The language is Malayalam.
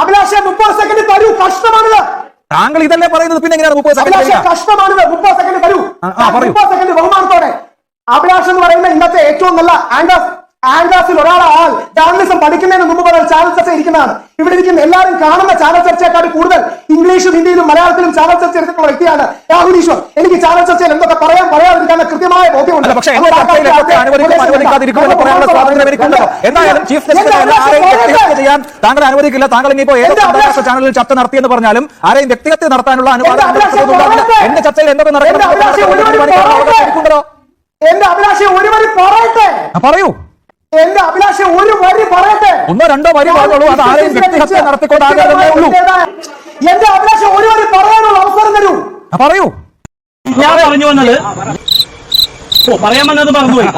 അഭിലാഷേ 30 സെക്കൻഡ് തരൂ, കഷ്ടമാണിത്. താങ്കൾ ഇതല്ലേ പറയുന്നത്, പിന്നെ എങ്ങനെയാണ് 30 സെക്കൻഡ്? കഷ്ടമാണിത്. 30 സെക്കൻഡ് തരൂ, 30 സെക്കൻഡ് ബഹുമാനത്തോടെ. അഭിലാഷ് എന്ന് പറയുന്ന ഇന്നത്തെ ഏറ്റവും നല്ല ആങ്കേഴ്സിൽ ഒരാളാൾ ജേർണലിസം പഠിക്കുന്നതിന് മുമ്പ് മുതൽ ചാനൽ ചർച്ച ഇരിക്കുന്നതാണ്. ഇവിടെ ഇരിക്കുന്ന എല്ലാവരും കാണുന്ന ചാനൽ ചർച്ചയെക്കാൾ കൂടുതൽ ഇംഗ്ലീഷും ഹിന്ദിയിലും മലയാളത്തിലും ചാനൽ ചർച്ച എടുത്തിട്ടുള്ള വ്യക്തിയാണ് രാഹുൽ ഈശ്വർ. എനിക്ക് ചാനൽ ചർച്ചയിൽ എന്തൊക്കെ പറയാതിരിക്കാൻ കൃത്യമായ ബോധ്യമുണ്ട്. താങ്കൾ അനുവദിക്കില്ല. താങ്കൾ ഇനിയിപ്പോ ഏത് അന്താരാഷ്ട്ര ചാനലിൽ ചർച്ച നടത്തിയെന്ന് പറഞ്ഞാലും ആരെയും വ്യക്തിഗത നടത്താനുള്ള അനുവാദം എന്റെ ചർച്ചയിൽ എന്തൊക്കെ നടക്കുന്നുണ്ടോ? എന്റെ അഭിലാഷയെ ഒരു വരി പറയട്ടെ. പറയൂ. എന്റെ അഭിലാഷ ഒരു വരി പറയട്ടെ. 1-2 വരി പറഞ്ഞോളൂ. അത് ആരെയും വ്യക്തിഹത്യ നടത്തിക്കൊണ്ടാകുന്നതേ ഉള്ളൂ. എന്റെ അഭിലാഷ ഒരു വരി പറയാനുള്ള അവസരം തരൂ. പറയൂ. ഞാൻ പറഞ്ഞു വന്നത് പറയാൻ വന്നത് പറഞ്ഞുപോയി.